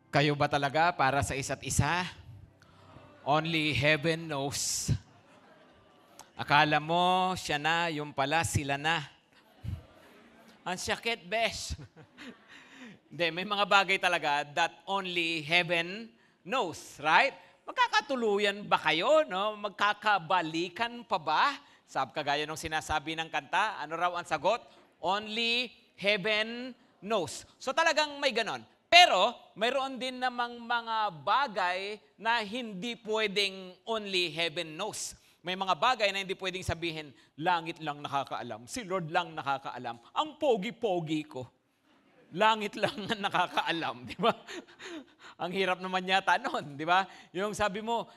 Kayo ba talaga para sa isa't isa? Only heaven knows. Akala mo, siya na, yung pala, sila na. Ang sakit, besh. Hindi, may mga bagay talaga that only heaven knows, right? Magkakatuluyan ba kayo, no? Magkakabalikan pa ba? Kagaya nung sinasabi ng kanta, ano raw ang sagot? Only heaven knows. So talagang may ganon. Pero, mayroon din namang mga bagay na hindi pwedeng only heaven knows. May mga bagay na hindi pwedeng sabihin, langit lang nakakaalam, si Lord lang nakakaalam. Ang pogi-pogi ko. Langit lang ang nakakaalam, di ba? Ang hirap naman yata noon, di ba? Yung sabi mo,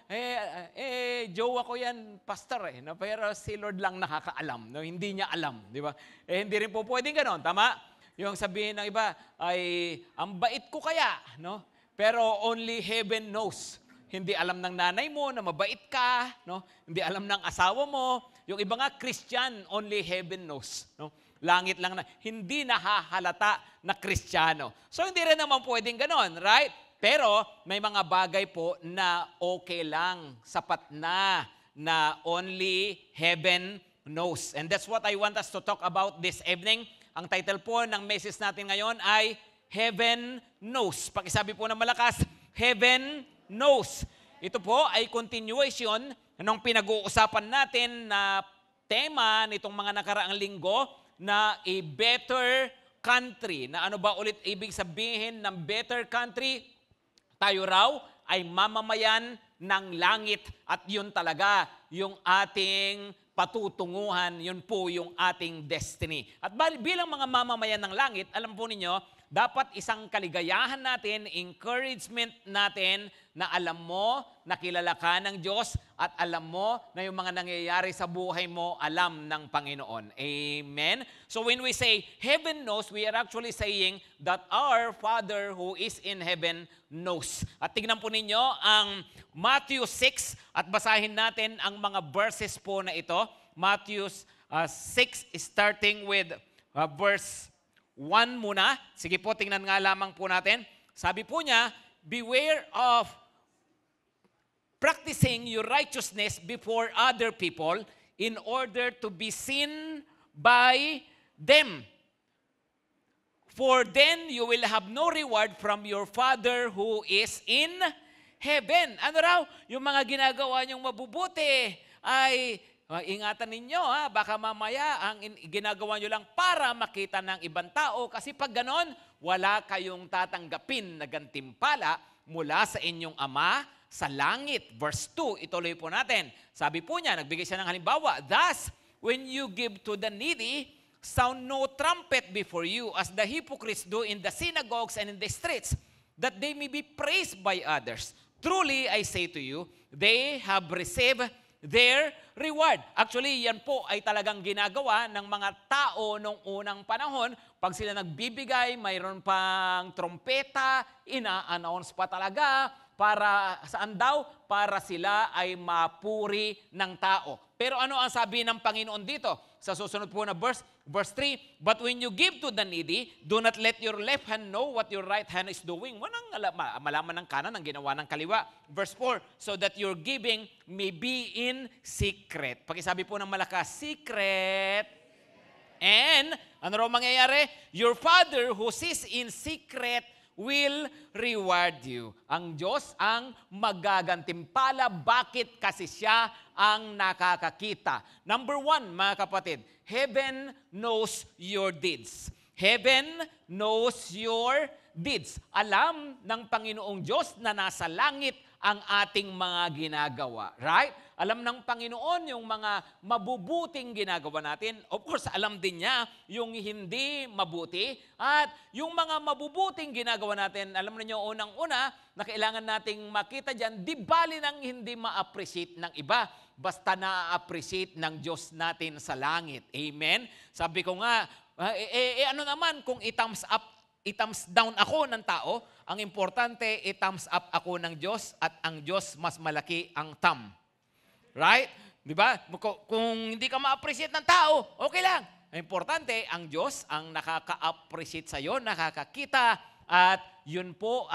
Joe ako yan, pastor no? Pero si Lord lang nakakaalam, no? Hindi niya alam, di ba? Hindi rin po pwedeng ganon, tama? Yung sabihin ng iba ay, ang bait ko kaya, no? Pero only heaven knows. Hindi alam ng nanay mo na mabait ka, no? Hindi alam ng asawa mo. Yung iba nga Christian, only heaven knows, no? Langit lang na, hindi nahahalata na Kristiyano. So hindi rin naman pwedeng ganon, right? Pero may mga bagay po na okay lang, sapat na only heaven knows. And that's what I want us to talk about this evening. Ang title po ng message natin ngayon ay Heaven Knows. Pakisabi po ng malakas, Heaven Knows. Ito po ay continuation ng pinag-uusapan natin na tema nitong mga nakaraang linggo na a better country. Na ano ba ulit ibig sabihin ng better country? Tayo raw ay mamamayan ng langit at yun talaga yung ating patutunguhan, yun po yung ating destiny. At bilang mga mamamayan ng langit, alam po ninyo, dapat isang kaligayahan natin, encouragement natin na alam mo, nakilala ka ng Diyos at alam mo na yung mga nangyayari sa buhay mo, alam ng Panginoon. Amen? So when we say heaven knows, we are actually saying that our Father who is in heaven knows. At tignan po ninyo ang Matthew 6 at basahin natin ang mga verses po na ito. Matthew 6 starting with verse 1 muna. Sige po, tingnan nga lamang po natin. Sabi po niya, beware of practicing your righteousness before other people in order to be seen by them. For then you will have no reward from your Father who is in heaven. Ano raw? Yung mga ginagawa niyong mabubuti ay ingatan ninyo, baka mamaya ang ginagawa nyo lang para makita ng ibang tao kasi pag ganon, wala kayong tatanggapin na gantimpala mula sa inyong Ama sa langit. Verse 2, ituloy po natin. Sabi po niya, nagbigay siya ng halimbawa, thus, when you give to the needy, sound no trumpet before you as the hypocrites do in the synagogues and in the streets, that they may be praised by others. Truly, I say to you, they have received their reward. Actually, yan po ay talagang ginagawa ng mga tao nung unang panahon. Pag sila nagbibigay, mayroon pang trompeta, ina-announce pa talaga, para saan daw? Para sila ay mapuri ng tao. Pero ano ang sabi ng Panginoon dito? Sa susunod po na verse 3, but when you give to the needy, do not let your left hand know what your right hand is doing. Walang malaman ng kanan ang ginawa ng kaliwa. Verse 4, so that your giving may be in secret. Pakisabi po ng malakas, secret. And, ano raw mangyayari? Your Father who sees in secret will reward you. Ang Diyos ang magagantimpala. Bakit? Kasi siya ang nakakakita. Number 1, mga kapatid, heaven knows your deeds. Heaven knows your deeds. Alam ng Panginoong Diyos na nasa langit ang ating mga ginagawa. Right? Alam ng Panginoon yung mga mabubuting ginagawa natin. Of course, alam din niya yung hindi mabuti. At yung mga mabubuting ginagawa natin, alam niyo unang-una na kailangan nating makita dyan, di bali nang hindi ma-appreciate ng iba. Basta na-appreciate ng Diyos natin sa langit. Amen? Sabi ko nga, ano naman kung i-thumbs up, i-thumbs down ako ng tao, ang importante, i-thumbs up ako ng Diyos at ang Diyos mas malaki ang thumb. Right? Di ba? Kung hindi ka ma-appreciate ng tao, okay lang. Ang importante, ang Diyos ang nakaka-appreciate sa iyo, nakakakita At yun po,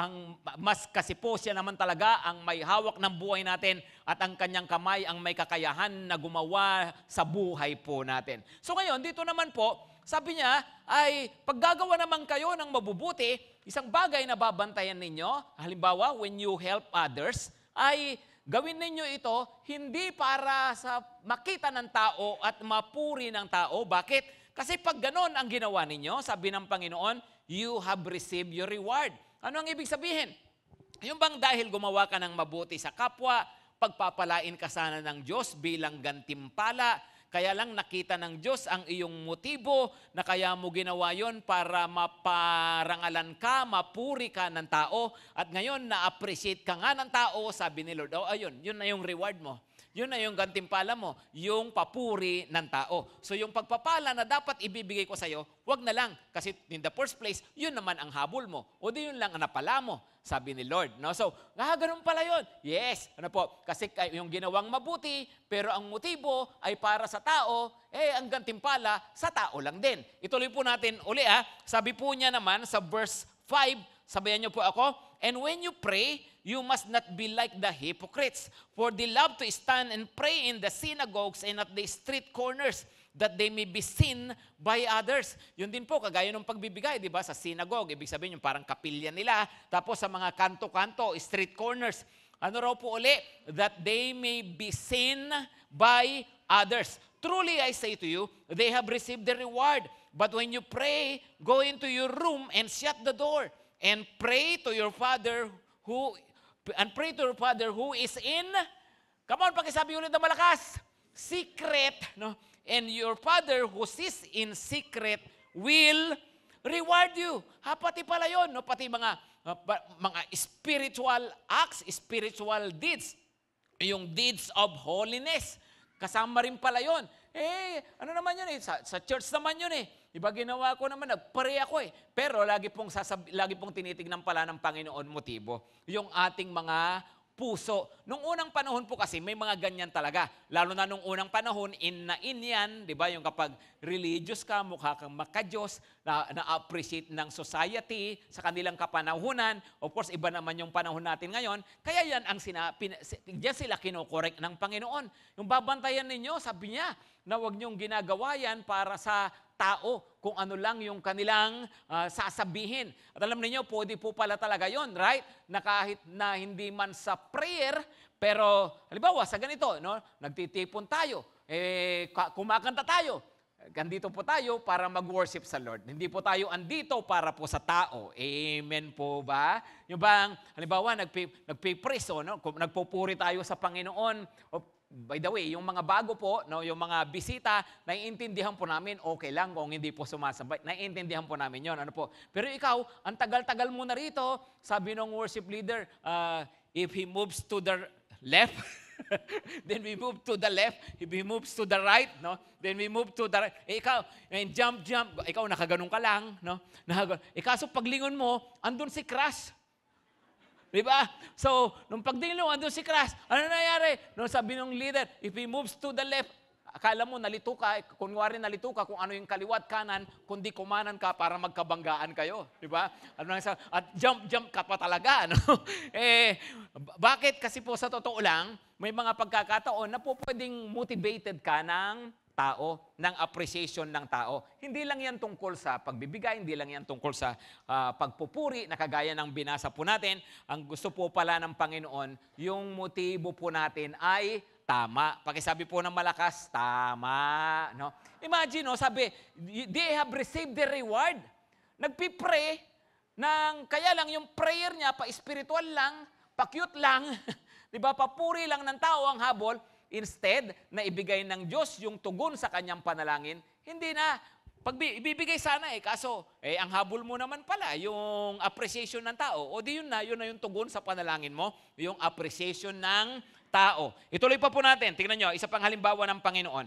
mas kasi po siya naman talaga ang may hawak ng buhay natin at ang kanyang kamay ang may kakayahan na gumawa sa buhay po natin. So ngayon, dito naman po, sabi niya, ay paggagawa naman kayo ng mabubuti, isang bagay na babantayan ninyo, halimbawa, when you help others, ay gawin ninyo ito hindi para sa makita ng tao at mapuri ng tao. Bakit? Kasi pag ganon ang ginawa ninyo, sabi ng Panginoon, you have received your reward. Ano ang ibig sabihin? Yung bang dahil gumawa ka ng mabuti sa kapwa, pagpapalain ka sana ng Diyos bilang gantimpala, kaya lang nakita ng Diyos ang iyong motibo na kaya mo ginawa yon para maparangalan ka, mapuri ka ng tao, at ngayon na-appreciate ka nga ng tao, sabi ni Lord, ayun, yun na yung reward mo. Yun na yung gantimpala mo, yung papuri ng tao. So yung pagpapala na dapat ibibigay ko sa iyo, wag na lang. Kasi in the first place, yun naman ang habol mo. O di yun lang ang napala mo, sabi ni Lord. No? So, ganun pala yun. Yes, ano po, kasi yung ginawang mabuti, pero ang motibo ay para sa tao, ang gantimpala sa tao lang din. Ituloy po natin uli Sabi po niya naman sa verse 5, sabayan niyo po ako, and when you pray, you must not be like the hypocrites, for they love to stand and pray in the synagogues and at the street corners, that they may be seen by others. Yun din po, kagaya ng pagbibigay, di ba, sa synagogue, ibig sabihin yung parang kapilya nila, tapos sa mga kanto-kanto, street corners, ano raw po uli? That they may be seen by others. Truly, I say to you, they have received the reward. But when you pray, go into your room and shut the door, and pray to your Father who is in, come on, pakisabi ulit na malakas, secret, no? And your Father who sees in secret will reward you. Pati pala yun, no? Pati mga spiritual acts, spiritual deeds, yung deeds of holiness, kasama rin pala yun. Ano naman yun sa church naman yun Iba ginawa ko naman, nagpray ako Pero lagi pong tinitignan pala ng Panginoon motibo. Yung ating mga puso. Nung unang panahon po kasi, may mga ganyan talaga. Lalo na nung unang panahon, in yan, di ba? Yung kapag religious ka, mukha kang maka-Diyos, na-appreciate ng society sa kanilang kapanahunan. Of course, iba naman yung panahon natin ngayon. Kaya yan ang diyan sila kinokorek ng Panginoon. Yung babantayan ninyo, sabi niya, na huwag niyong ginagawa yan para sa tao, kung ano lang yung kanilang sasabihin. At alam niyo, pwede po pala talaga yon, right? Na kahit na hindi man sa prayer, pero halimbawa sa ganito, no? Nagtitipon tayo, kumakanta tayo. Andito po tayo para mag-worship sa Lord. Hindi po tayo andito para po sa tao. Amen po ba? Yung bang, halimbawa, nagpipraise, no? Nagpupuri tayo sa Panginoon. By the way, yung mga bago po, no, yung mga bisita, naiintindihan po namin, okay lang kung hindi po sumasabay. Naiintindihan po namin yon, ano po. Pero ikaw, ang tagal-tagal mo na rito, sabi ng worship leader, if he moves to the left, then we move to the left. If he moves to the right, no, then we move to the right. Ikaw, jump, ikaw nakaganon ka lang, no? Kaso paglingon mo, andun si crush. Diba? So, nung pagdilo, andun si Crash. Ano nangyari? Nung sabi ng leader, if he moves to the left, akala mo nalito ka, kunwari nalito ka kung ano yung kaliwat kanan, kundi kumanan ka para magkabanggaan kayo. Diba? At jump ka pa talaga. No? Bakit? Kasi po sa totoo lang, may mga pagkakataon na po pwedeng motivated ka ng tao, ng appreciation ng tao. Hindi lang yan tungkol sa pagbibigay, hindi lang yan tungkol sa pagpupuri, na kagaya ng binasa po natin. Ang gusto po pala ng Panginoon, yung motibo po natin ay tama. Pakisabi po ng malakas, tama. No? Imagine, no, sabi, they have received the reward. Nagpipray, kaya lang yung prayer niya, pa-spiritual lang, pa-cute lang, diba, papuri lang ng tao ang habol. Instead, na ibigay ng Diyos yung tugon sa kanyang panalangin, hindi na. Ibibigay sana kaso, ang habol mo naman pala, yung appreciation ng tao. O di yun na yung tugon sa panalangin mo, yung appreciation ng tao. Ituloy pa po natin, tingnan nyo, isa pang halimbawa ng Panginoon.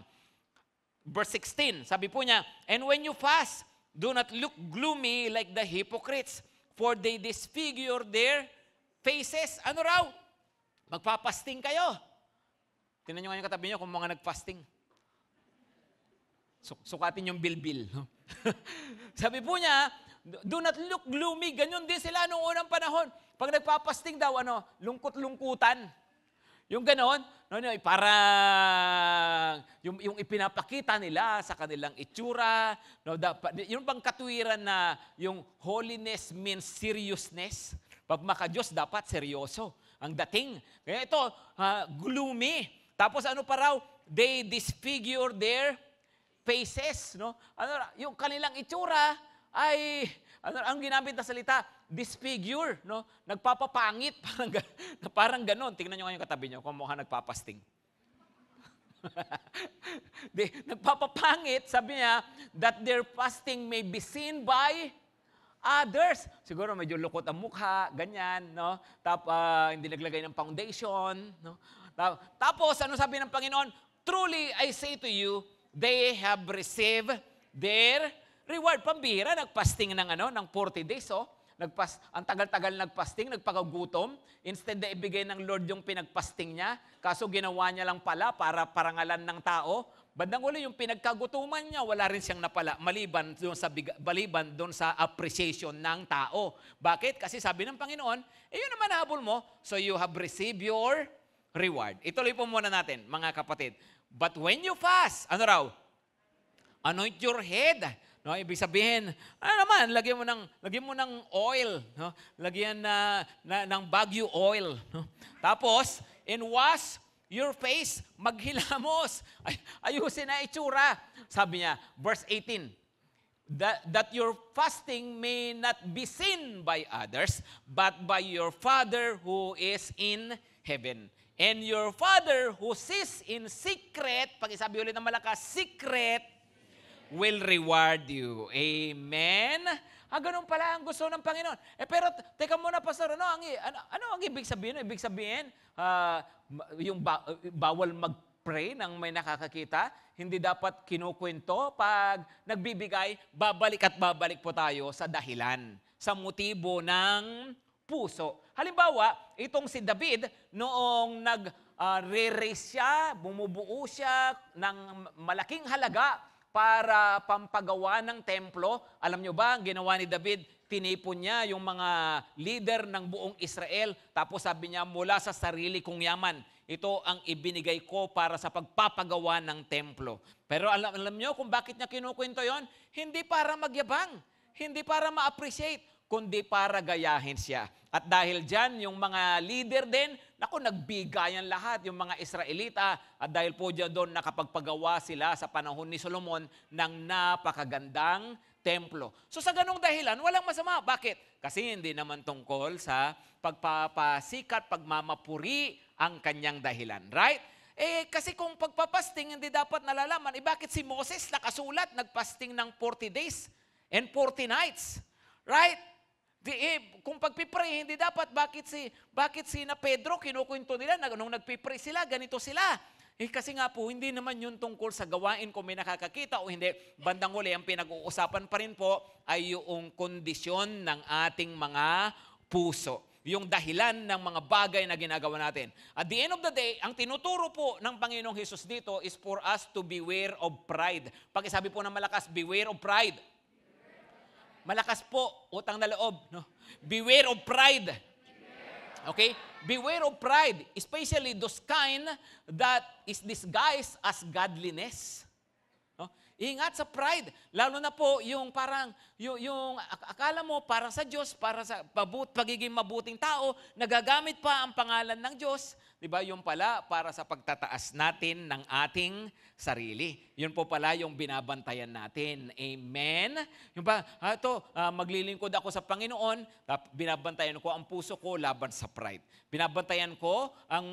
Verse 16, sabi po niya, and when you fast, do not look gloomy like the hypocrites, for they disfigure their faces. Ano raw? Magpapasting kayo. Tingnan nyo ngayon katabi nyo kung mga nag-fasting. Sukatin yung bilbil. No? Sabi po niya, Do not look gloomy. Ganyan din sila noong unang panahon. Pag nagpapasting daw, lungkot-lungkutan. Yung ganon, parang yung ipinapakita nila sa kanilang itsura, yung bang katuwiran na yung holiness means seriousness. Pag maka-Diyos, dapat seryoso ang dating. Kaya ito, gloomy. Tapos ano pa raw, they disfigure their faces. Yung kanilang itsura ay, ang ginamit na salita, disfigure, nagpapapangit, parang ganon. Tingnan nyo ngayon katabi nyo, kung mukhang nagpapasting. Nagpapapangit, sabi niya, that their fasting may be seen by others. Siguro medyo lukot ang mukha, ganyan, hindi naglagay ng foundation. Tapos, ano sabi ng Panginoon? Truly, I say to you, they have received their reward. Pambihira, nagpasting ng 40 days, ang tagal-tagal nagpasting, nagpakagutom. Instead na ibigay ng Lord yung pinagpasting niya, kaso ginawa niya lang pala para parangalan ng tao. Bandang uli, yung pinagkagutuman niya, wala rin siyang napala, maliban doon sa appreciation ng tao. Bakit? Kasi sabi ng Panginoon, yun naman habol mo, so you have received your reward. Ituloy po muna natin, mga kapatid. But when you fast, ano raw? Anoint your head. Ibig sabihin, lagyan mo ng oil, lagyan ng Baguio oil. Tapos, and wash your face, maghilamos. Ayusin na itsura. Sabi niya, verse 18, that your fasting may not be seen by others, but by your Father who is in heaven. And your Father who sees in secret, pag-isabi ulit ng malakas, secret, will reward you. Amen? Ganun pala ang gusto ng Panginoon. Pero, teka muna, Pastor, ano ang ibig sabihin? Ibig sabihin, yung bawal mag-pray nang may nakakakita, hindi dapat kinukwento. Pag nagbibigay, babalik at babalik po tayo sa dahilan, sa motibo ng puso. Halimbawa, itong si David, noong nag-re-raise siya, bumubuo siya ng malaking halaga para pampagawa ng templo. Alam nyo ba, ang ginawa ni David, tinipon niya yung mga leader ng buong Israel. Tapos sabi niya, mula sa sarili kong yaman, ito ang ibinigay ko para sa pagpapagawa ng templo. Pero alam nyo kung bakit niya kinukwento yon? Hindi para magyabang, hindi para ma-appreciate, kundi para gayahin siya. At dahil dyan, yung mga leader din, nagbigayan lahat, yung mga Israelita. At dahil po dyan doon, nakapagpagawa sila sa panahon ni Solomon ng napakagandang templo. So sa ganong dahilan, walang masama. Bakit? Kasi hindi naman tungkol sa pagpapasikat, pagmamapuri ang kanyang dahilan. Right? Kasi kung pagpapasting, hindi dapat nalalaman, bakit si Moses nakasulat, nagpasting ng 40 days and 40 nights? Right? Kung pagpipray, hindi dapat, bakit si na Pedro, kinukwento nila, nung nagpipray sila, ganito sila. Kasi nga po, hindi naman yun tungkol sa gawain kung may nakakakita o hindi. Bandang uli, ang pinag-uusapan pa rin po ay yung kondisyon ng ating mga puso. Yung dahilan ng mga bagay na ginagawa natin. At the end of the day, ang tinuturo po ng Panginoong Hesus dito is for us to beware of pride. Pag-isabi po ng malakas, beware of pride. Malakas po, utang na loob. Beware of pride. Okay? Beware of pride, especially those kind that is disguised as godliness. Ingat sa pride. Lalo na po yung parang, yung akala mo para sa Diyos, para sa pagiging mabuting tao, nagagamit pa ang pangalan ng Diyos. Diba? Yung pala para sa pagtataas natin ng ating sarili. Yun po pala yung binabantayan natin. Amen? Yung ba, maglilingkod ako sa Panginoon, binabantayan ko ang puso ko laban sa pride. Binabantayan ko ang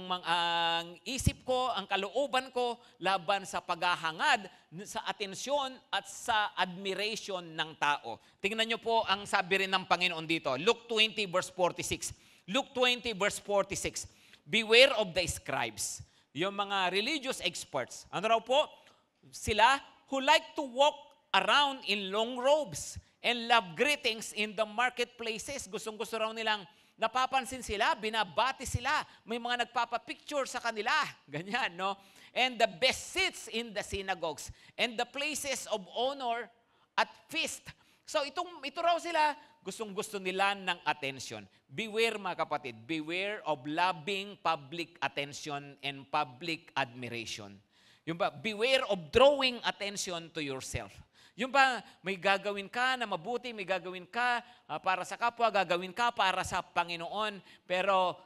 isip ko, ang kalooban ko laban sa paghahangad, sa atensyon at sa admiration ng tao. Tingnan nyo po ang sabi rin ng Panginoon dito. Luke 20 verse 46. Luke 20 verse 46. Beware of the scribes. Yung mga religious experts. Ano raw po? Sila who like to walk around in long robes and love greetings in the marketplaces. Gustong-gusto raw nilang napapansin sila, binabati sila. May mga nagpapapicture sa kanila. Ganyan, no? And the best seats in the synagogues and the places of honor at feast. So ito raw sila, gustong-gusto nila ng attention. Beware mga kapatid, beware of loving public attention and public admiration. Yung ba, beware of drawing attention to yourself. Yung ba, may gagawin ka na mabuti, may gagawin ka para sa kapwa, gagawin ka para sa Panginoon, pero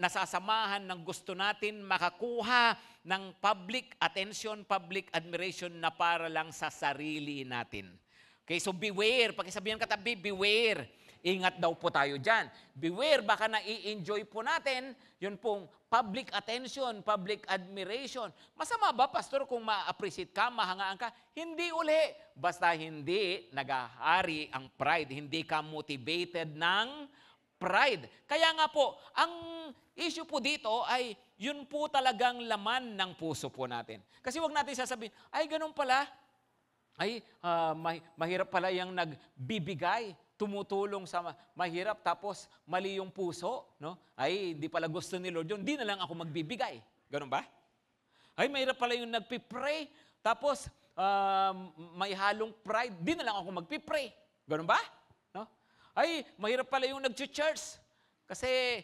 nasasamahan ng gusto natin makakuha ng public attention, public admiration na para lang sa sarili natin. Okay, so beware. Pakisabihan katabi, beware. Ingat daw po tayo dyan. Beware, baka na-i-enjoy po natin yun pong public attention, public admiration. Masama ba, Pastor, kung ma-appreciate ka, mahangaan ka? Hindi uli. Basta hindi nagahari ang pride. Hindi ka motivated ng pride. Kaya nga po, ang issue po dito ay yun po talagang laman ng puso po natin. Kasi wag natin sasabihin, ay ganun pala, ay mahirap pala yung nagbibigay, tumutulong sa mahirap, tapos mali yung puso, no? Ay, hindi pala gusto ni Lord yun, hindi na lang ako magbibigay. Ganun ba? Ay, mahirap pala yung nagpipray, tapos may halong pride, hindi na lang ako magpipray. Ganun ba? No? Ay, mahirap pala yung nag-church, kasi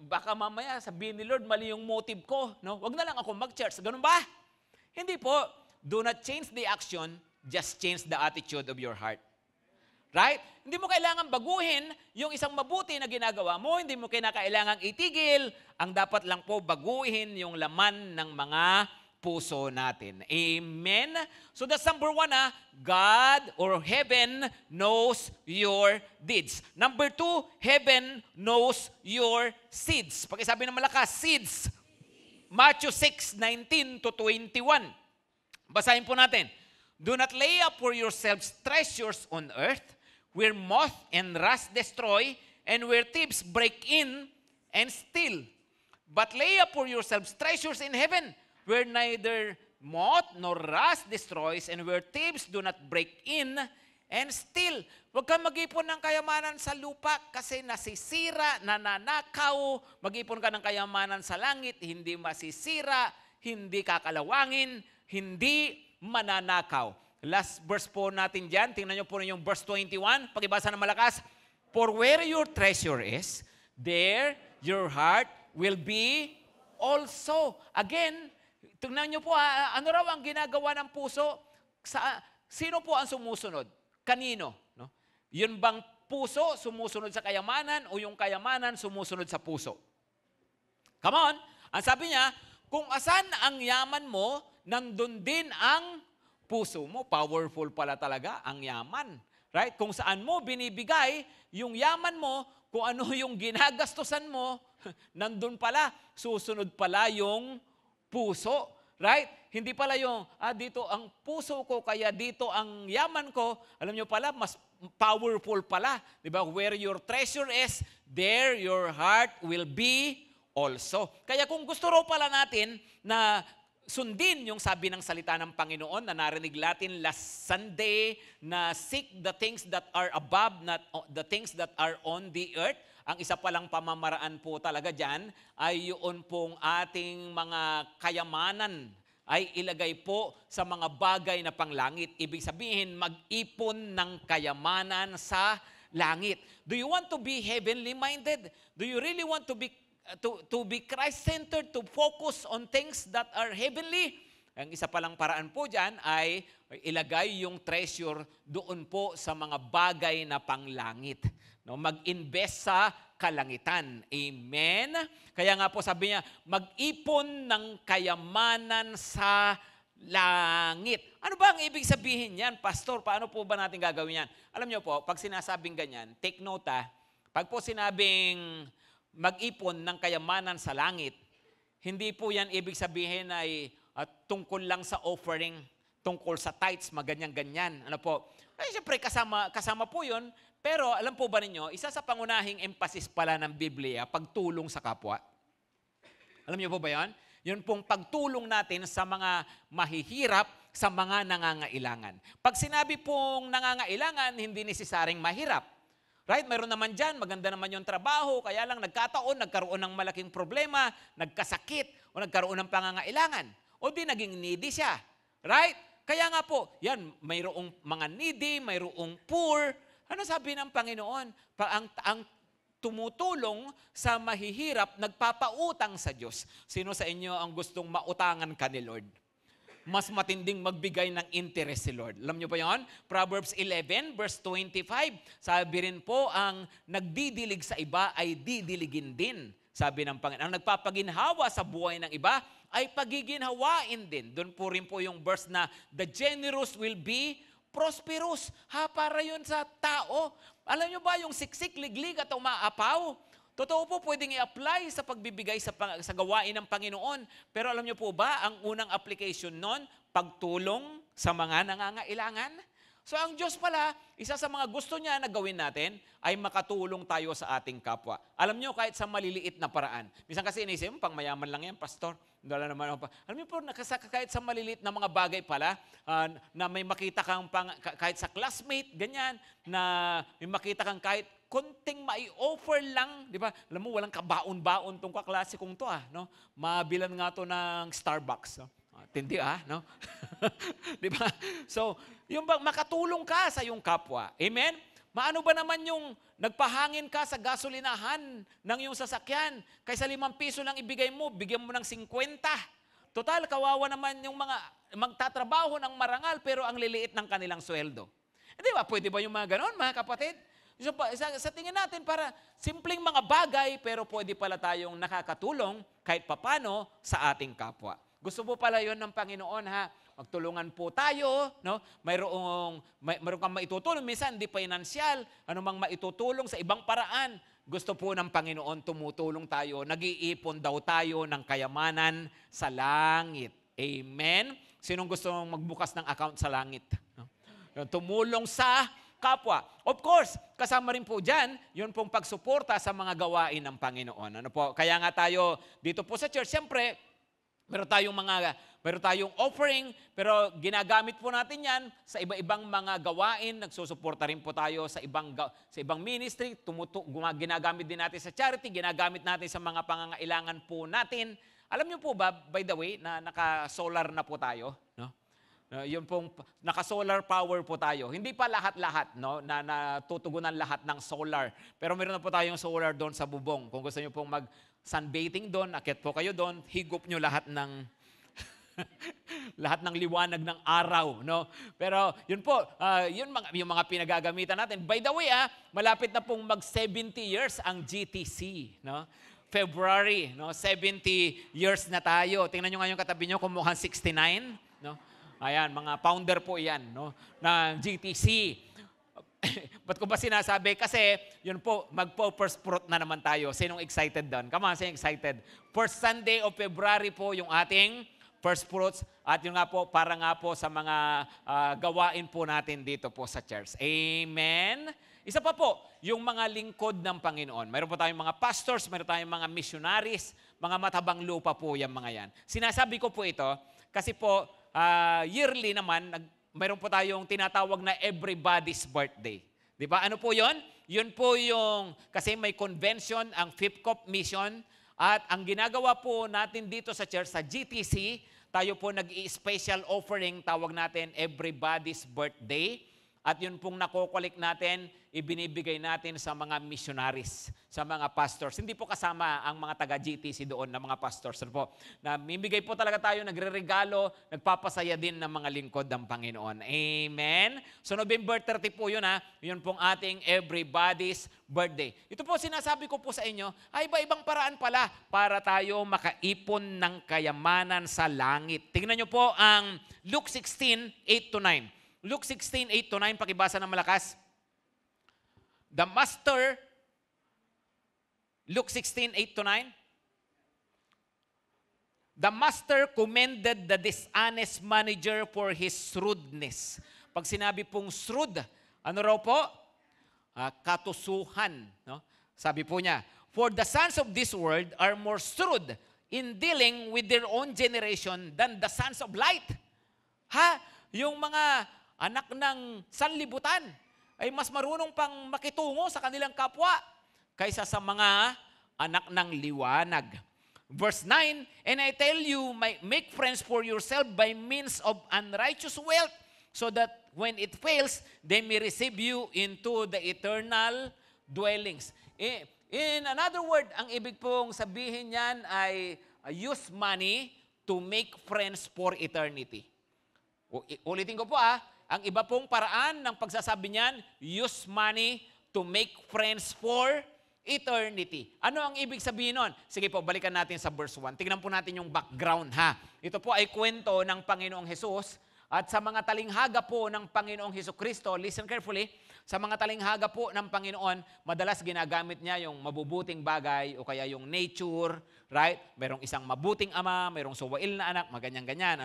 baka mamaya sabihin ni Lord, mali yung motive ko, no? Wag na lang ako mag-church. Ganun ba? Hindi po. Do not change the action, just change the attitude of your heart. Right? Hindi mo kailangan baguhin yung isang mabuti na ginagawa mo, hindi mo kailangan itigil. Ang dapat lang po baguhin yung laman ng mga puso natin. Amen? So that's number 1, God or heaven knows your deeds. Number 2, heaven knows your seeds. Pakisabi ng malakas, seeds. Matthew 6:19 to 21. Basahin po natin. Do not lay up for yourselves treasures on earth, where moth and rust destroy, and where thieves break in and steal. But lay up for yourselves treasures in heaven, where neither moth nor rust destroys, and where thieves do not break in and steal. Huwag kang mag-ipon ng kayamanan sa lupa kasi nasisira, nananakaw. Mag-ipon ka ng kayamanan sa langit, hindi masisira, hindi kakalawangin, hindi mananakaw. Last verse po natin dyan. Tingnan nyo po yung verse 21. Pakibasa ng malakas. For where your treasure is, there your heart will be also. Again, tingnan nyo po, ano raw ang ginagawa ng puso? Sino po ang sumusunod? Kanino? No? Yun bang puso sumusunod sa kayamanan o yung kayamanan sumusunod sa puso? Come on. Ang sabi niya, kung asan ang yaman mo, nandun din ang puso mo. Powerful pala talaga ang yaman. Right? Kung saan mo binibigay yung yaman mo, kung ano yung ginagastusan mo, nandun pala, susunod pala yung puso. Right? Hindi pala yung, dito ang puso ko, kaya dito ang yaman ko. Alam nyo pala, mas powerful pala. Diba? Where your treasure is, there your heart will be also. Kaya kung gusto raw pala natin na sundin yung sabi ng salita ng Panginoon na narinig natin last Sunday na seek the things that are above, not the things that are on the earth. Ang isa palang pamamaraan po talaga dyan ay yun pong ating mga kayamanan ay ilagay po sa mga bagay na panglangit. Ibig sabihin, mag-ipon ng kayamanan sa langit. Do you want to be heavenly minded? Do you really want to be Christ-centered, to focus on things that are heavenly? Ang isa palang paraan po dyan ay ilagay yung treasure doon po sa mga bagay na panglangit. No, mag-invest sa kalangitan. Amen? Kaya nga po sabi niya, mag-ipon ng kayamanan sa langit. Ano ba ang ibig sabihin yan, Pastor? Paano po ba natin gagawin yan? Alam niyo po, pag sinasabing ganyan, take note pag po sinabing mag-ipon ng kayamanan sa langit, hindi po yan ibig sabihin ay tungkol lang sa offering, tungkol sa tithes, maganyan-ganyan. Ano po? Ay, siyempre, kasama po yun. Pero alam po ba ninyo, isa sa pangunahing emphasis pala ng Biblia, pagtulong sa kapwa. Alam niyo po ba yan? Yun pong pagtulong natin sa mga mahihirap, sa mga nangangailangan. Pag sinabi pong nangangailangan, hindi necesaryong mahirap. Right? Mayroon naman dyan, maganda naman yung trabaho, kaya lang nagkaroon ng malaking problema, nagkasakit, o nagkaroon ng pangangailangan. O di naging needy siya. Right? Kaya nga po, yan, mayroong mga needy, mayroong poor. Ano sabi ng Panginoon? Ang tumutulong sa mahihirap, nagpapautang sa Diyos. Sino sa inyo ang gustong mautangan ka ni Lord? Mas matinding magbigay ng interest si Lord. Alam niyo ba yon? Proverbs 11 verse 25. Sabi rin po, ang nagdidilig sa iba ay didiligin din. Sabi ng Panginoon, ang nagpapaginhawa sa buhay ng iba ay pagiginhawain din. Doon po rin po yung verse na, the generous will be prosperous. Para yun sa tao. Alam niyo ba yung siksik, liglig at umaapaw? Totoo po, pwedeng i-apply sa pagbibigay sa gawain ng Panginoon. Pero alam niyo po ba, ang unang application nun, pagtulong sa mga nangangailangan? So ang Diyos pala, isa sa mga gusto niya na gawin natin ay makatulong tayo sa ating kapwa. Alam niyo, kahit sa maliliit na paraan. Minsan kasi inisip mo, pang mayaman lang yan, pastor. Wala naman ako pa. Alam niyo po, kahit sa maliliit na mga bagay pala, na may makita kang, kahit sa classmate, ganyan, na may makita kang kahit konting mai-offer lang, di ba? Alam mo, walang kabaon-baon tong kaklase kong to, no? Mabilan nga to ng Starbucks, no? Tindi, no? Di ba? So, yung bang makatulong ka sa iyong kapwa. Amen? Maano ba naman yung nagpahangin ka sa gasolinahan ng iyong sasakyan, kaysa 5 piso lang ibigay mo, bigyan mo ng 50. Total, kawawa naman yung mga magtatrabaho ng marangal, pero ang liliit ng kanilang sweldo. Di ba? Pwede ba yung mga ganon, mga kapatid? Sa tingin natin, para simpleng mga bagay, pero pwede pala tayong nakakatulong kahit papano sa ating kapwa. Gusto po pala yon ng Panginoon, ha? Magtulungan po tayo, no? Mayroong kang maitutulong, minsan hindi financial, anumang maitutulong sa ibang paraan. Gusto po ng Panginoon, tumutulong tayo, nag-iipon daw tayo ng kayamanan sa langit. Amen? Sinong gusto magbukas ng account sa langit? No? Tumulong sa kapwa. Of course, kasama rin po dyan, yun pong pagsuporta sa mga gawain ng Panginoon. Ano po? Kaya nga tayo dito po sa church, siyempre, meron tayong offering, pero ginagamit po natin yan sa iba-ibang mga gawain. Nagsusuporta rin po tayo sa ibang ministry. Ginagamit din natin sa charity, ginagamit natin sa mga pangangailangan po natin. Alam niyo po ba, by the way, na naka-solar na po tayo, no? Yung pong naka-solar power po tayo. Hindi pa lahat-lahat, no, na natutugunan lahat ng solar. Pero meron na po tayong solar doon sa bubong. Kung gusto niyo pong mag-sunbathing doon, akit po kayo doon, higop niyo lahat ng lahat ng liwanag ng araw, no? Pero yun po, yung mga pinagagamitan natin. By the way, malapit na pong mag 70 years ang GTC, no? February, no? 70 years na tayo. Tingnan niyo nga yung katabi niyo, kung mukhang 69, no? Ayan, mga founder po yan, no, ng GTC. Ba't ko ba sinasabi? Kasi, yun po, magpo-first fruit na naman tayo. Sinong excited doon? Come on, sinong excited? First Sunday of February po yung ating first fruits. At yun nga po, para nga po sa mga gawain po natin dito po sa church. Amen? Isa pa po, yung mga lingkod ng Panginoon. Mayroon po tayong mga pastors, mayroon tayong mga missionaries, mga matabang lupa po yung mga yan. Sinasabi ko po ito, kasi po, yearly naman, mayroon po tayong tinatawag na everybody's birthday. Di ba? Ano po yon? Yun po yung, kasi may convention, ang Fifth Cop Mission, at ang ginagawa po natin dito sa church, sa GTC, tayo po nag-i-special offering, tawag natin everybody's birthday. At yun pong nakukulik natin, ibinibigay natin sa mga missionaries, sa mga pastors. Hindi po kasama ang mga taga-GTC doon na mga pastors. Po, na mimigay po talaga tayo, nagre-regalo, nagpapasaya din ng mga lingkod ng Panginoon. Amen? So November 30 po yun, yun pong ating everybody's birthday. Ito po sinasabi ko po sa inyo, ay iba-ibang paraan pala para tayo makaipon ng kayamanan sa langit. Tingnan nyo po ang Luke 16:8-9. Luke 16:8-9, pakibasa ng malakas. Luke 16:8-9. The master commended the dishonest manager for his shrewdness. Pag sinabi pong shrewd, ano raw po? Katusuhan. No? Sabi po niya, for the sons of this world are more shrewd in dealing with their own generation than the sons of light. Yung mga anak ng sanlibutan ay mas marunong pang makitungo sa kanilang kapwa kaysa sa mga anak ng liwanag. Verse 9, and I tell you, make friends for yourself by means of unrighteous wealth, so that when it fails, they may receive you into the eternal dwellings. In another word, ang ibig pong sabihin niyan ay use money to make friends for eternity. Ulitin ko po ang iba pong paraan ng pagsasabi niyan, use money to make friends for eternity. Ano ang ibig sabihin nun? Sige po, balikan natin sa verse 1. Tingnan po natin yung background Ito po ay kwento ng Panginoong Hesus at sa mga talinghaga po ng Panginoong Hesukristo, listen carefully, sa mga talinghaga po ng Panginoon, madalas ginagamit niya yung mabubuting bagay o kaya yung nature, right? Merong isang mabuting ama, merong suwail na anak, maganyan-ganyan,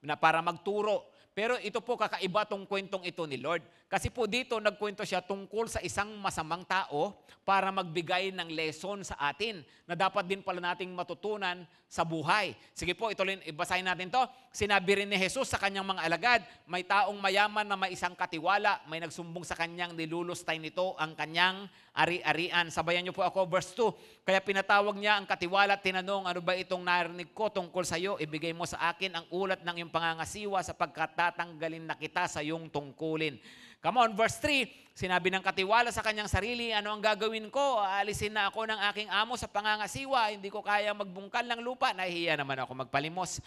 na para magturo. Pero ito po kakaiba tong kwentong ito ni Lord. Kasi po dito nagkwento siya tungkol sa isang masamang tao para magbigay ng lesson sa atin na dapat din pala nating matutunan sa buhay. Sige po, basahin natin to. Sinabi rin ni Jesus sa kanyang mga alagad, may taong mayaman na may isang katiwala, may nagsumbong sa kanyang nilulustay nito ang kanyang ari-arian. Sabayan niyo po ako, verse 2. Kaya pinatawag niya ang katiwala at tinanong, ano ba itong narinig ko tungkol sa iyo? Ibigay mo sa akin ang ulat ng iyong pangangasiwa sapagkat tatanggalin na kita sa iyong tungkulin. Come on, verse 3, sinabi ng katiwala sa kanyang sarili, ano ang gagawin ko? Aalisin na ako ng aking amo sa pangangasiwa, hindi ko kaya magbungkal ng lupa, nahihiya naman ako magpalimos.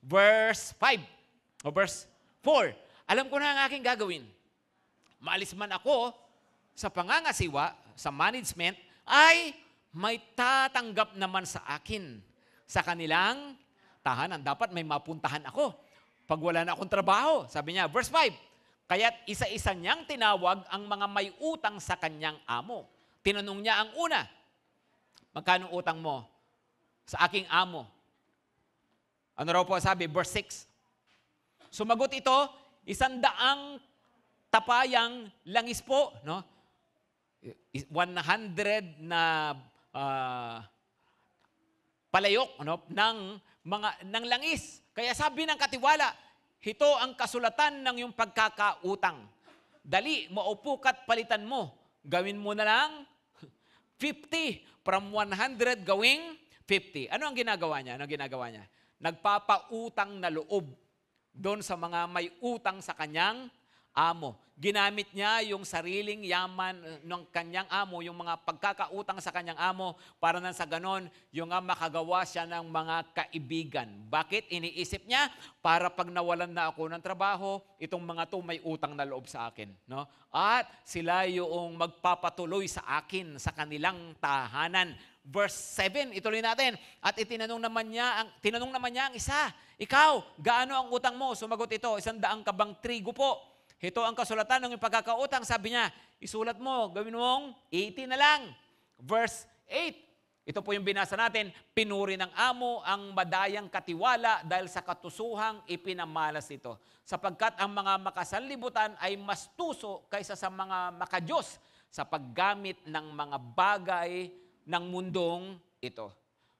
Verse 5, o verse 4, alam ko na ang aking gagawin. Maalis man ako sa pangangasiwa, sa management, ay may tatanggap naman sa akin. Sa kanilang tahanan, dapat may mapuntahan ako. Pag wala na akong trabaho, sabi niya, verse 5, kaya't isa-isa niyang tinawag ang mga may utang sa kanyang amo. Tinanong niya ang una, magkano utang mo sa aking amo? Ano raw po sabi? Verse 6. Sumagot ito, 100 tapayang langis po, no? 100 na palayok, no? ng langis. Kaya sabi ng katiwala, ito ang kasulatan ng iyong pagkakautang. Dali, maupo ka't palitan mo. Gawin mo na lang 50. From 100 gawing 50. Ano ang ginagawa niya? Nagpapautang na loob doon sa mga may utang sa kanyang amo. Ginamit niya yung sariling yaman ng kanyang amo, yung mga pagkakautang sa kanyang amo, para nang sa ganon, yung makagawa siya ng mga kaibigan. Bakit? Iniisip niya, para pag nawalan na ako ng trabaho, itong mga to may utang na loob sa akin. No? At sila yung magpapatuloy sa akin, sa kanilang tahanan. Verse 7, ituloy natin. At tinanong naman niya ang isa, ikaw, gaano ang utang mo? Sumagot ito, 100 kabang trigo po. Ito ang kasulatan ng pagkakautang. Sabi niya, isulat mo, gawin mong 80 na lang. Verse 8, ito po yung binasa natin, pinuri ng amo ang madayang katiwala dahil sa katusuhang ipinamalas ito. Sapagkat ang mga makasanlibutan ay mas tuso kaysa sa mga makadiyos sa paggamit ng mga bagay ng mundong ito.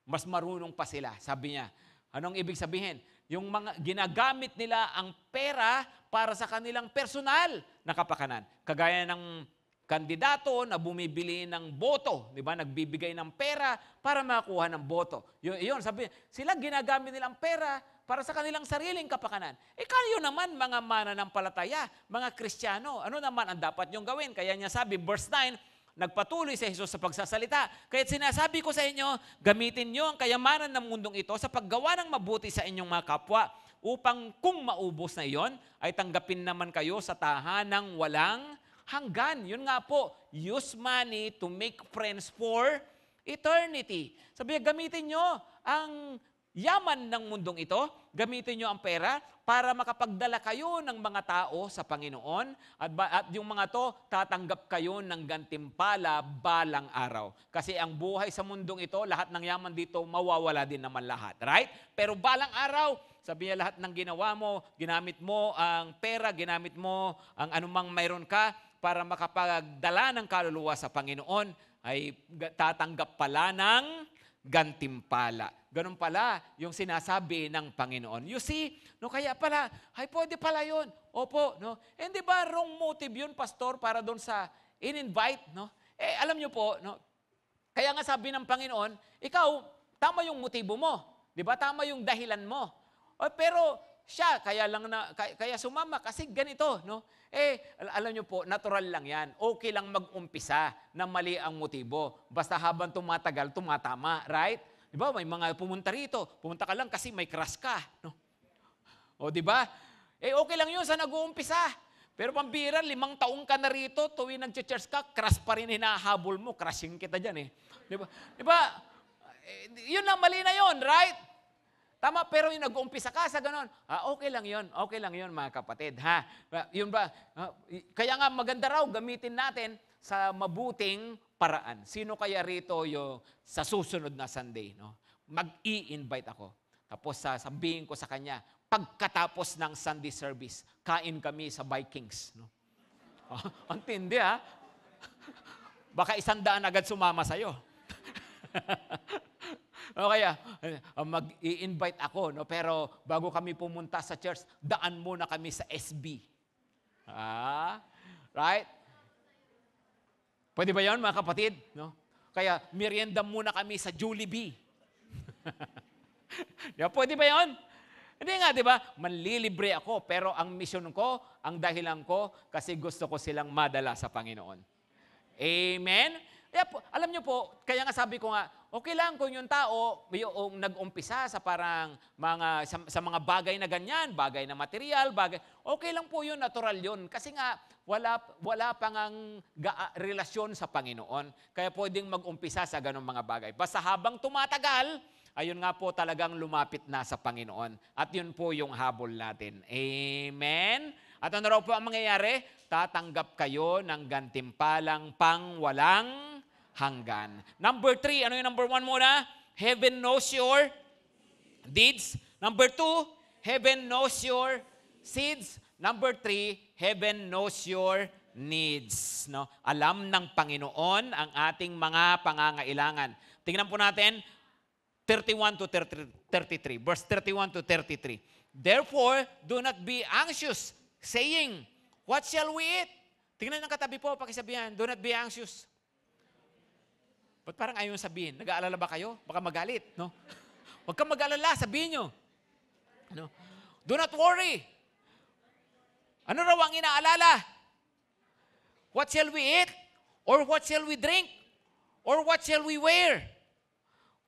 Mas marunong pa sila, sabi niya. Anong ibig sabihin? Yung mga ginagamit nila ang pera para sa kanilang personal na kapakanan. Kagaya ng kandidato na bumibili ng boto, di ba? Nagbibigay ng pera para makakuha ng boto. Yun, sabi, sila ginagamit nilang pera para sa kanilang sariling kapakanan. Kayo naman, mga mananampalataya, mga Kristiyano, ano naman ang dapat niyong gawin? Kaya niya sabi, verse 9, nagpatuloy si Jesus sa pagsasalita. Kaya't sinasabi ko sa inyo, gamitin niyo ang kayamanan ng mundong ito sa paggawa ng mabuti sa inyong mga kapwa, upang kung maubos na iyon, ay tanggapin naman kayo sa tahanang walang hanggan. Yun nga po, use money to make friends for eternity. Sabi, gamitin nyo ang yaman ng mundong ito, gamitin nyo ang pera para makapagdala kayo ng mga tao sa Panginoon at yung mga to, tatanggap kayo ng gantimpala balang araw. Kasi ang buhay sa mundong ito, lahat ng yaman dito, mawawala din naman lahat. Right? Pero balang araw, sabi niya, lahat ng ginawa mo, ginamit mo ang pera, ginamit mo ang anumang mayroon ka para makapagdala ng kaluluwa sa Panginoon, ay tatanggap pala ng gantimpala. Ganun pala yung sinasabi ng Panginoon. You see, no, kaya pala, ay pwede pala yun. Opo, no? Hindi ba wrong motive yun, pastor, para doon sa in-invite, no? Alam niyo po, no? Kaya nga sabi ng Panginoon, ikaw, tama yung motibo mo. Di ba? Tama yung dahilan mo. Pero siya, kaya sumama kasi ganito, no? Alam niyo po, natural lang yan. Okay lang mag-umpisa na mali ang motibo. Basta habang tumatagal, tumatama, right? Di ba? May mga pumunta rito. Pumunta ka lang kasi may crush ka, no? O di ba? Okay lang yun sa nag-uumpisa. Pero pambira, 5 taong ka na rito, tuwing nag-church ka, crush pa rin hinahabol mo. Crushing kita dyan, eh. Di ba? Di ba? Yun na, mali na yun, right? Tama, pero yung nag-uumpisa ka sa ganon, okay lang yun mga kapatid. Ha? Yun ba? Kaya nga maganda raw gamitin natin sa mabuting paraan. Sino kaya rito yung sa susunod na Sunday? No? Mag-i-invite ako. Tapos sabihin ko sa kanya, pagkatapos ng Sunday service, kain kami sa Vikings. No? Ang tindi, ha? Baka 100 agad sumama sa'yo. O kaya, mag-i-invite ako, no? Pero bago kami pumunta sa church, daan muna kami sa SB. Right? Pwede ba yun, mga kapatid? No? Kaya, merienda muna kami sa Jollibee. Pwede ba yun? Hindi nga, di ba? Manlilibre ako, pero ang mission ko, ang dahilan ko, kasi gusto ko silang madala sa Panginoon. Amen? Alam niyo po, kaya nga sabi ko nga, okay lang kung yung tao yung nag-umpisa sa parang sa mga bagay na ganyan, bagay na material, okay lang po yun, natural yun. Kasi nga, wala pang relasyon sa Panginoon. Kaya pwedeng mag-umpisa sa ganong mga bagay. Basta habang tumatagal, ayun nga po talagang lumapit na sa Panginoon. At yun po yung habol natin. Amen? At ano raw po ang mangyayari? Tatanggap kayo ng gantimpalang pangwalang hanggan. Number 3, ano yung number 1 muna? Heaven knows your deeds. Number 2, heaven knows your seeds. Number 3, heaven knows your needs. No? Alam ng Panginoon ang ating mga pangangailangan. Tingnan po natin, 31 to 33. Verse 31 to 33. Therefore, do not be anxious, saying, what shall we eat? Tingnan ng katabi po, pakisabihan, do not be anxious. Ba't parang ayaw sabihin? Nag-aalala ba kayo? Baka magalit, no? Huwag kang mag-alala, sabihin nyo. No? Do not worry. Ano raw ang inaalala? What shall we eat? Or what shall we drink? Or what shall we wear?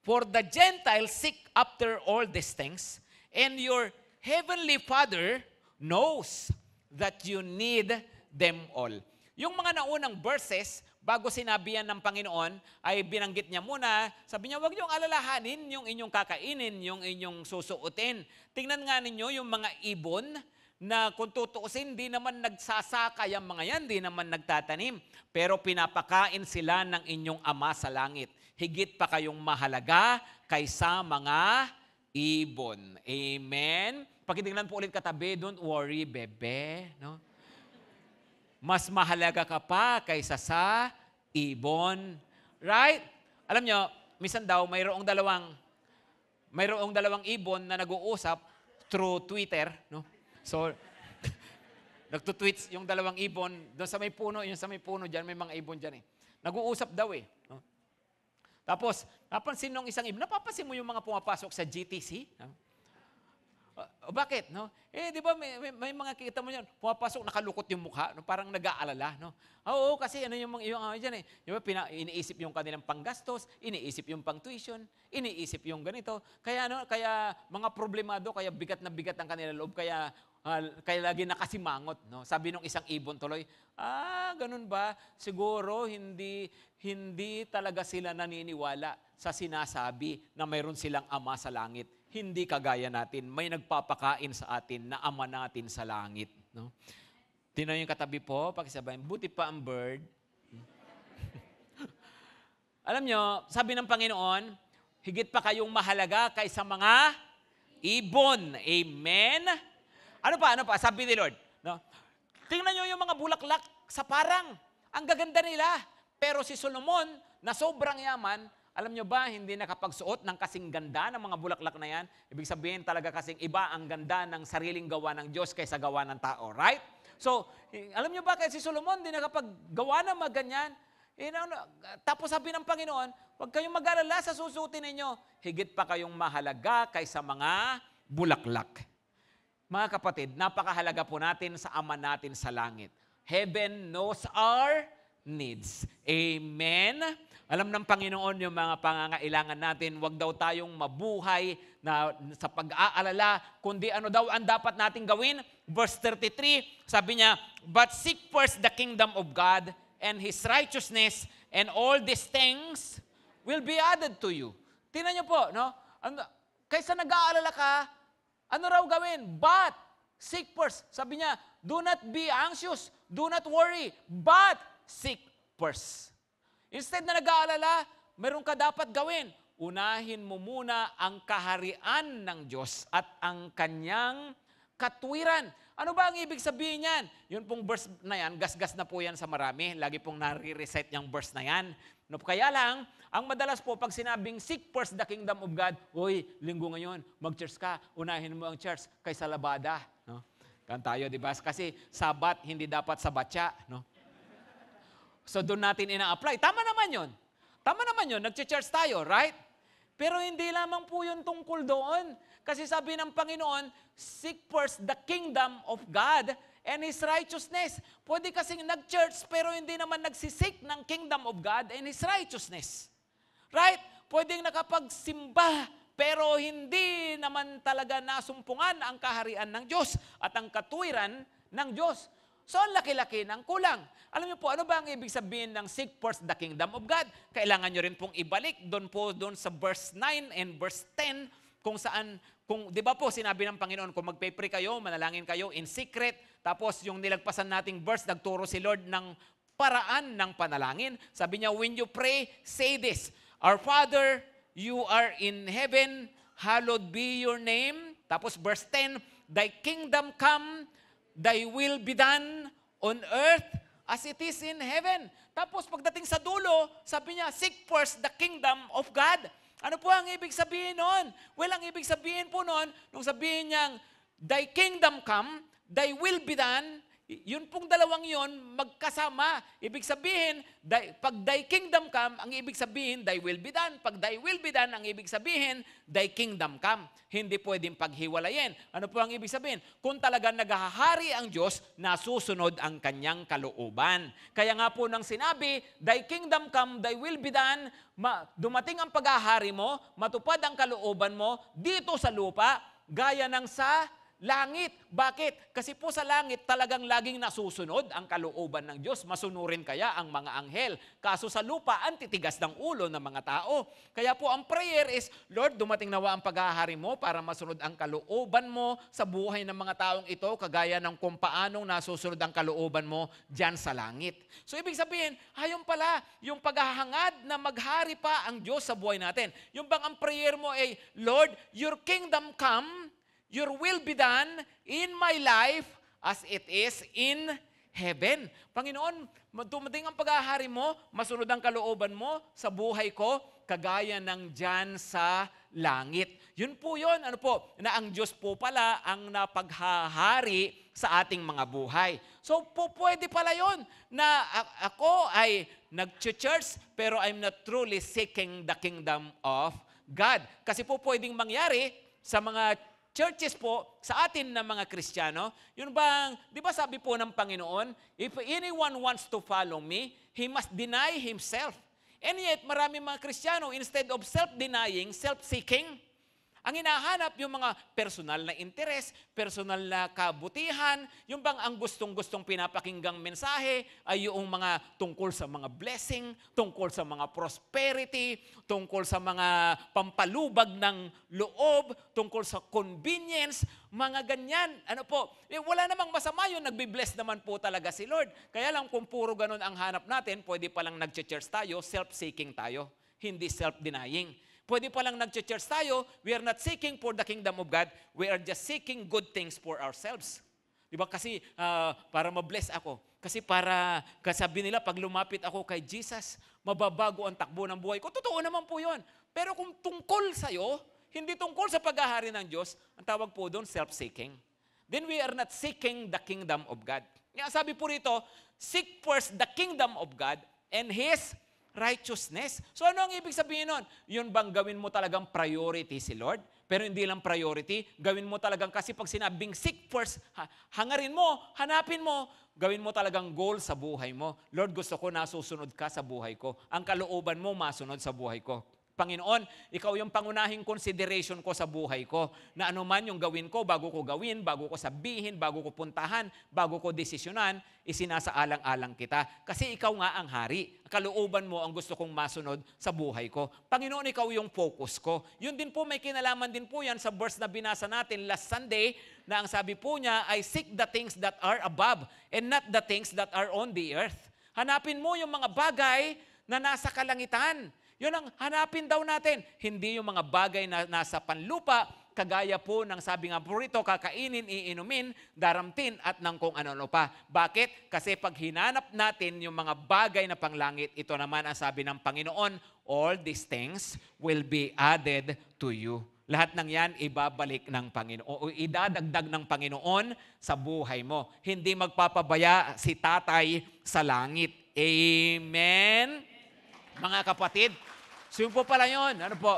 For the Gentiles seek after all these things, and your heavenly Father knows that you need them all. Yung mga naunang verses, bago sinabi yan ng Panginoon, ay binanggit niya muna, sabi niya, huwag niyong alalahanin yung inyong kakainin, yung inyong susuotin. Tingnan nga ninyo yung mga ibon na kung tutuusin, di naman nagsasaka yung mga yan, di naman nagtatanim. Pero pinapakain sila ng inyong Ama sa langit. Higit pa kayong mahalaga kaysa mga ibon. Amen? Pakitingnan po ulit katabi, don't worry, bebe. No? Mas mahalaga ka pa kaysa sa ibon. Right? Alam nyo, minsan daw, mayroong dalawang ibon na nag-uusap through Twitter. No? So, nagtutweets yung dalawang ibon, doon sa may puno, yung sa may puno dyan, may mga ibon dyan eh. Nag-uusap daw eh. No? Tapos, napansin nung isang ibon, napapansin mo yung mga pumapasok sa GTC? No? Bakit? No? Di ba may mga kita mo yan, pumapasok, nakalukot yung mukha, no? Parang nag-aalala. No? Oo, kasi ano yung dyan eh. Iniisip yung kanilang panggastos, iniisip yung pang-tuition, iniisip yung ganito. Kaya mga problemado, kaya bigat na bigat ang kanilang loob, kaya lagi nakasimangot. No? Sabi nung isang ibon tuloy, ganun ba? Siguro hindi talaga sila naniniwala sa sinasabi na mayroon silang Ama sa langit. Hindi kagaya natin. May nagpapakain sa atin na Ama natin sa langit. No? Tingnan yung katabi po, pakisabahin, buti pa ang bird. Alam nyo, sabi ng Panginoon, higit pa kayong mahalaga kaysa mga ibon. Amen? Ano pa? Sabi ni Lord. No? Tingnan nyo yung mga bulaklak sa parang. Ang gaganda nila. Pero si Solomon, na sobrang yaman, alam nyo ba, hindi nakapagsuot ng kasing ganda ng mga bulaklak na yan? Ibig sabihin talaga kasing iba ang ganda ng sariling gawa ng Diyos kaysa gawa ng tao, right? So, alam nyo ba, kaya si Solomon, hindi nakapaggawa ng mga ganyan? Tapos sabi ng Panginoon, huwag kayong mag-alala sa susutin ninyo. Higit pa kayong mahalaga kaysa mga bulaklak. Mga kapatid, napakahalaga po natin sa Ama natin sa langit. Heaven knows our needs. Amen? Alam ng Panginoon yung mga pangangailangan natin. Huwag daw tayong mabuhay na sa pag-aalala, kundi ano daw ang dapat nating gawin? Verse 33, sabi niya, "But seek first the kingdom of God and His righteousness, and all these things will be added to you." Tingnan niyo po, no? Kaysa nag-aalala ka, ano raw gawin? But seek first. Sabi niya, do not be anxious, do not worry, but seek first. Instead na nag-aalala, meron ka dapat gawin. Unahin mo muna ang kaharian ng Diyos at ang kanyang katwiran. Ano ba ang ibig sabihin yan? Yun pong verse na yan, gasgas na po yan sa marami. Lagi pong nare-recite yung verse na yan. No, kaya lang, ang madalas po pag sinabing seek first the kingdom of God, uy, linggo ngayon, mag-church ka, unahin mo ang church kaysa labada. No? Kan tayo, di ba? Kasi sabat, hindi dapat sa batya. No? So doon natin ina-apply. Tama naman yun. Tama naman yun. Nag-church tayo, right? Pero hindi lamang po yun tungkol doon. Kasi sabi ng Panginoon, seek first the kingdom of God and His righteousness. Pwede kasing nag-church pero hindi naman nagsisik ng kingdom of God and His righteousness. Right? Pwedeng nakapagsimba pero hindi naman talaga nasumpungan ang kaharian ng Diyos at ang katwiran ng Diyos. So, ang laki-laki ng kulang. Alam niyo po, ano ba ang ibig sabihin ng seek first the kingdom of God? Kailangan niyo rin pong ibalik doon sa verse 9 and verse 10 kung saan, di ba po sinabi ng Panginoon, kung magpe-pray kayo, manalangin kayo in secret, tapos yung nilagpasan nating verse, nagturo si Lord ng paraan ng panalangin. Sabi niya, when you pray, say this, Our Father, you are in heaven, hallowed be your name. Tapos verse 10, Thy kingdom come, Thy will be done on earth as it is in heaven. Tapos pagdating sa dulo, sabi niya, seek first the kingdom of God. Ano po ang ibig sabihin noon? Well, ang ibig sabihin po noon, nung sabihin niyang, Thy kingdom come, Thy will be done, yun pong dalawang yun, magkasama. Ibig sabihin, pag Thy kingdom come, ang ibig sabihin, Thy will be done. Pag Thy will be done, ang ibig sabihin, Thy kingdom come. Hindi pwedeng paghiwalayin. Ano po ang ibig sabihin? Kung talagang naghahari ang Diyos, nasusunod ang kanyang kalooban. Kaya nga po nang sinabi, Thy kingdom come, Thy will be done, dumating ang paghahari mo, matupad ang kalooban mo, dito sa lupa, gaya ng sa langit. Bakit? Kasi po sa langit talagang laging nasusunod ang kalooban ng Diyos. Masunurin kaya ang mga anghel. Kaso sa lupa, ang titigas ng ulo ng mga tao. Kaya po ang prayer is, Lord, dumating nawa ang paghahari mo para masunod ang kalooban mo sa buhay ng mga taong ito, kagaya ng kung paanong nasusunod ang kalooban mo dyan sa langit. So ibig sabihin, hayon pala yung paghahangad na maghari pa ang Diyos sa buhay natin. Yung bang ang prayer mo ay, Lord, your kingdom come, your will be done in my life as it is in heaven. Panginoon, dumating ang paghahari mo, masunod ang kalooban mo sa buhay ko, kagaya ng dyan sa langit. Yun po yun, ano po, na ang Diyos po pala ang napaghahari sa ating mga buhay. So po pwede pala yun na ako ay nag-church pero I'm not truly seeking the kingdom of God. Kasi po pwedeng mangyari sa mga churches po, sa atin na mga Kristiyano, yun bang, di ba sabi po ng Panginoon, if anyone wants to follow me, he must deny himself. And yet, marami mga Kristiyano, instead of self-denying, self-seeking, ang hinahanap yung mga personal na interes, personal na kabutihan, yung bang ang gustong-gustong pinapakinggang mensahe ay yung mga tungkol sa mga blessing, tungkol sa mga prosperity, tungkol sa mga pampalubag ng loob, tungkol sa convenience, mga ganyan. Ano po, wala namang masama yun, nagbi-bless naman po talaga si Lord. Kaya lang kung puro ganun ang hanap natin, pwede palang nag-church tayo, self-seeking tayo, hindi self-denying. Pwede palang nag-church tayo, we are not seeking for the kingdom of God, we are just seeking good things for ourselves. Diba? Kasi para ma-bless ako. Kasi kasabi nila, pag lumapit ako kay Jesus, mababago ang takbo ng buhay ko. Totoo naman po yun. Pero kung tungkol sa'yo, hindi tungkol sa paghahari ng Diyos, ang tawag po doon, self-seeking. Then we are not seeking the kingdom of God. Sabi po rito, seek first the kingdom of God and His righteousness. So ano ang ibig sabihin nun? Yun bang gawin mo talagang priority si Lord? Pero hindi lang priority, gawin mo talagang, kasi pag sinabing seek first, hangarin mo, hanapin mo, gawin mo talagang goal sa buhay mo. Lord, gusto ko nasusunod ka sa buhay ko. Ang kalooban mo masunod sa buhay ko. Panginoon, ikaw yung pangunahing consideration ko sa buhay ko, na anuman yung gawin ko, bago ko gawin, bago ko sabihin, bago ko puntahan, bago ko desisyonan, isinasaalang-alang kita. Kasi ikaw nga ang hari. Kalooban mo ang gusto kong masunod sa buhay ko. Panginoon, ikaw yung focus ko. Yun din po, may kinalaman din po yan sa verse na binasa natin last Sunday, na ang sabi po niya ay seek the things that are above and not the things that are on the earth. Hanapin mo yung mga bagay na nasa kalangitan. Yun ang hanapin daw natin. Hindi yung mga bagay na nasa panlupa, kagaya po ng sabi nga po rito, kakainin, iinumin, daramtin, at ng kung ano-ano pa. Bakit? Kasi pag hinanap natin yung mga bagay na panglangit, ito naman ang sabi ng Panginoon, all these things will be added to you. Lahat ng yan, ibabalik ng Panginoon, o idadagdag ng Panginoon sa buhay mo. Hindi magpapabaya si Tatay sa langit. Amen? Mga kapatid, so yun po pala yun. Ano po?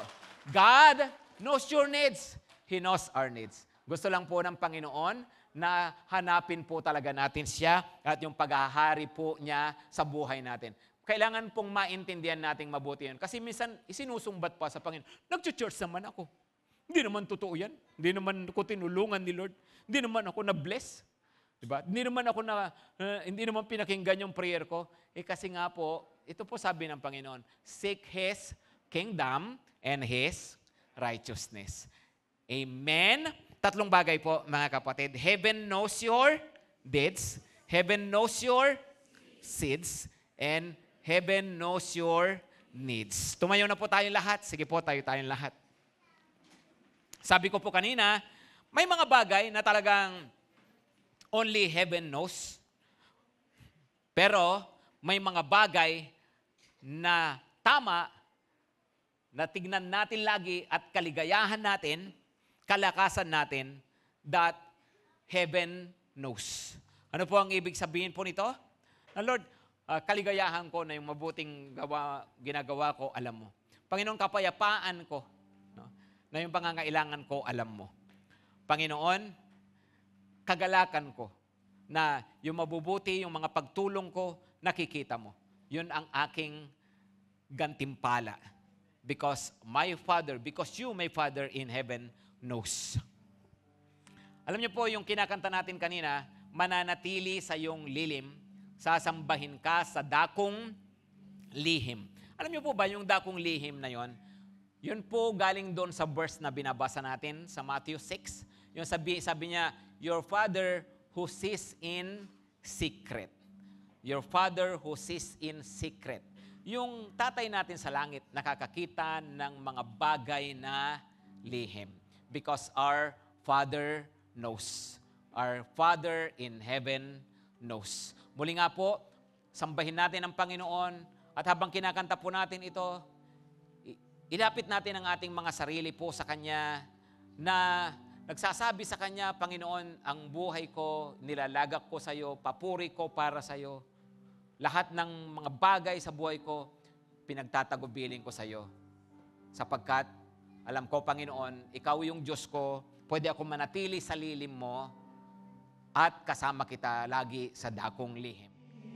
God knows your needs. He knows our needs. Gusto lang po ng Panginoon na hanapin po talaga natin siya at yung paghahari po niya sa buhay natin. Kailangan pong maintindihan nating mabuti yun. Kasi minsan, isinusumbat pa sa Panginoon, nag-church naman ako. Hindi naman totoo yan. Hindi naman ako tinulungan ni Lord. Hindi naman ako na-bless. Diba? Hindi naman pinakinggan yung prayer ko. Kasi nga po, ito po sabi ng Panginoon, seek His kingdom and His righteousness. Amen? Tatlong bagay po, mga kapatid. Heaven knows your deeds, heaven knows your seeds, and heaven knows your needs. Tumayo na po tayong lahat. Sige po, tayong lahat. Sabi ko po kanina, may mga bagay na talagang only heaven knows. Pero may mga bagay na tama, na tignan natin lagi at kaligayahan natin, kalakasan natin, that heaven knows. Ano po ang ibig sabihin po nito? Na Lord, kaligayahan ko na yung mabuting ginagawa ko, alam mo. Panginoon, kapayapaan ko, no, na yung pangangailangan ko, alam mo. Panginoon, kagalakan ko, na yung mabubuti, yung mga pagtulong ko, nakikita mo. Yun ang aking gantimpala. Because you, my Father in heaven, knows. Alam niyo po, yung kinakanta natin kanina, mananatili sa iyong lilim, sasambahin ka sa dakong lihim. Alam niyo po ba yung dakong lihim na yon? Yun po galing doon sa verse na binabasa natin sa Matthew 6. Yung sabi niya, your Father who sees in secret. Your Father who sees in secret. Yung tatay natin sa langit, nakakakita ng mga bagay na lihim. Because our Father knows. Our Father in heaven knows. Muli nga po, sambahin natin ang Panginoon at habang kinakanta po natin ito, ilapit natin ang ating mga sarili po sa Kanya na nagsasabi sa Kanya, Panginoon, ang buhay ko, nilalagak ko sa iyo, papuri ko para sa iyo. Lahat ng mga bagay sa buhay ko, pinagtatagubilin ko sa iyo. Sapagkat, alam ko, Panginoon, Ikaw yung Diyos ko, pwede ako manatili sa lilim mo at kasama kita lagi sa dakong lihim.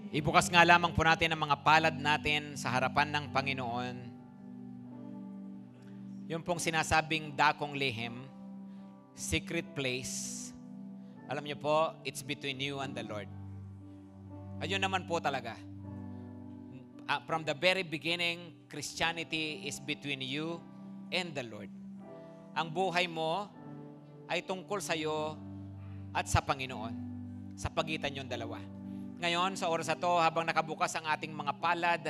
Ibukas nga lamang po natin ang mga palad natin sa harapan ng Panginoon. Yung pong sinasabing dakong lihim, secret place. Alam niyo po, it's between you and the Lord. Ayun naman po talaga. From the very beginning, Christianity is between you and the Lord. Ang buhay mo ay tungkol sa iyo at sa Panginoon. Sa pagitan yung dalawa. Ngayon, sa oras na to, habang nakabukas ang ating mga palad,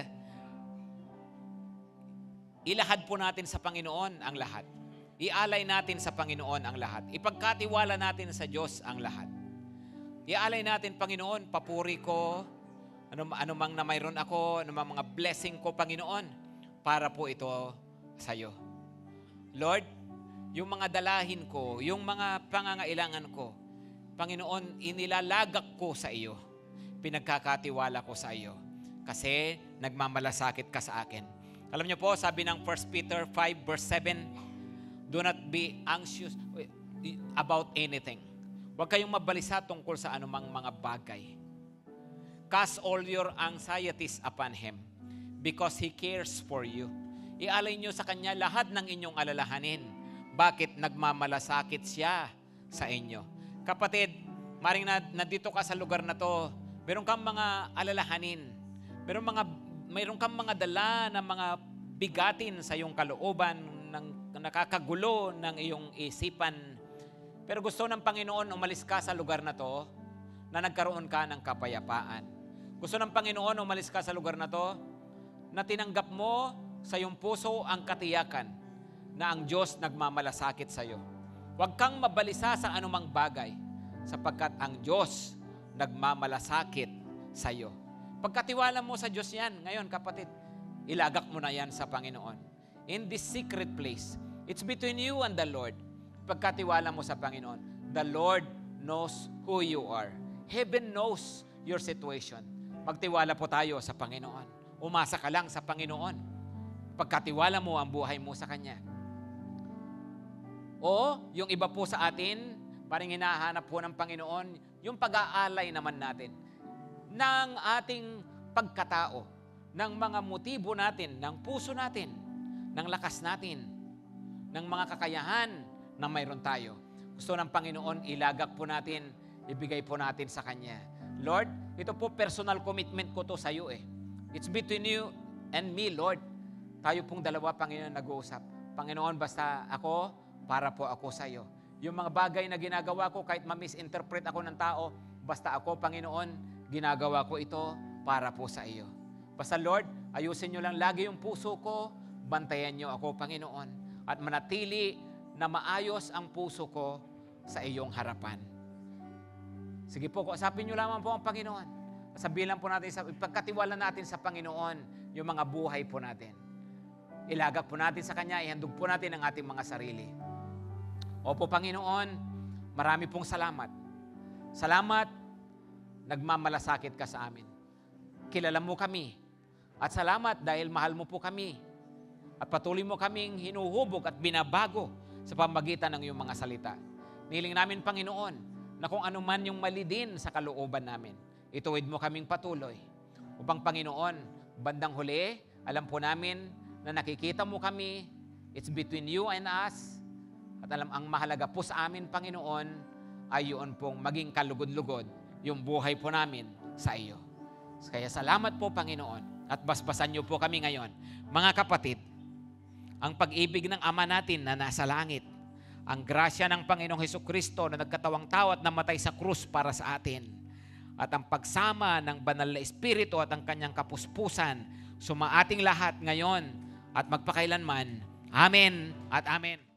ilahad po natin sa Panginoon ang lahat. Ialay natin sa Panginoon ang lahat. Ipagkatiwala natin sa Diyos ang lahat. Ialay natin, Panginoon, papuri ko, anumang na mayroon ako, anumang mga blessing ko, Panginoon, para po ito sa iyo. Lord, yung mga dalahin ko, yung mga pangangailangan ko, Panginoon, inilalagak ko sa iyo. Pinagkakatiwala ko sa iyo. kasi nagmamalasakit ka sa akin. Alam niyo po, sabi ng 1 Peter 5 verse 7, do not be anxious about anything. Huwag kayong mabalisa tungkol sa anumang mga bagay. Cast all your anxieties upon Him because He cares for you. Ialay niyo sa Kanya lahat ng inyong alalahanin. Bakit? Nagmamalasakit siya sa inyo. Kapatid, maring nandito ka sa lugar na to, meron kang mga alalahanin, meron kang mga dala na mga bigatin sa iyong kalooban, ng nakakagulo ng iyong isipan. Pero gusto ng Panginoon umalis ka sa lugar na to na nagkaroon ka ng kapayapaan. Gusto ng Panginoon umalis ka sa lugar na to na tinanggap mo sa iyong puso ang katiyakan na ang Diyos nagmamalasakit sa iyo. Huwag kang mabalisa sa anumang bagay sapagkat ang Diyos nagmamalasakit sa iyo. Pagkatiwala mo sa Diyos yan, ngayon kapatid, ilagak mo na yan sa Panginoon. In this secret place, it's between you and the Lord. Pagkatiwala mo sa Panginoon, the Lord knows who you are. Heaven knows your situation. Magtiwala po tayo sa Panginoon. Umasa ka lang sa Panginoon. Pagkatiwala mo ang buhay mo sa Kanya. O, yung iba po sa atin, parang hinahanap po ng Panginoon, yung pag-aalay naman natin ng ating pagkatao, ng mga motibo natin, ng puso natin, ng lakas natin, ng mga kakayahan na mayroon tayo. Gusto ng Panginoon, ilagak po natin, ibigay po natin sa Kanya. Lord, ito po personal commitment ko to sa iyo eh. It's between you and me, Lord. Tayo pong dalawa, Panginoon, nag-uusap. Panginoon, basta ako, para po ako sa iyo. Yung mga bagay na ginagawa ko, kahit ma-misinterpret ako ng tao, basta ako, Panginoon, ginagawa ko ito para po sa iyo. Basta Lord, ayusin niyo lang lagi yung puso ko, bantayan niyo ako, Panginoon, at manatili na maayos ang puso ko sa iyong harapan. Sige po, kausapin niyo lamang po ang Panginoon. Sabihin lang po natin, pagkatiwala natin sa Panginoon, yung mga buhay po natin. Ilagak po natin sa Kanya, ihandog po natin ang ating mga sarili. Opo, Panginoon, marami pong salamat. Salamat, nagmamalasakit ka sa amin. Kilala mo kami. At salamat dahil mahal mo po kami. At patuloy mo kaming hinuhubog at binabago sa pamagitan ng iyong mga salita. Niling namin, Panginoon, na kung ano man yung mali din sa kalooban namin, ituwid mo kaming patuloy. Upang, Panginoon, bandang huli, alam po namin na nakikita mo kami, it's between you and us. At alam, ang mahalaga po sa amin, Panginoon, ay yun pong maging kalugod-lugod yung buhay po namin sa iyo. Kaya salamat po, Panginoon, at basbasan niyo po kami ngayon. Mga kapatid, ang pag-ibig ng Ama natin na nasa langit, ang grasya ng Panginoong Hesukristo na nagkatawang tao at namatay sa krus para sa atin, at ang pagsama ng banal na Espiritu at ang kanyang kapuspusan, sumaating lahat ngayon at magpakailanman. Amen at amen.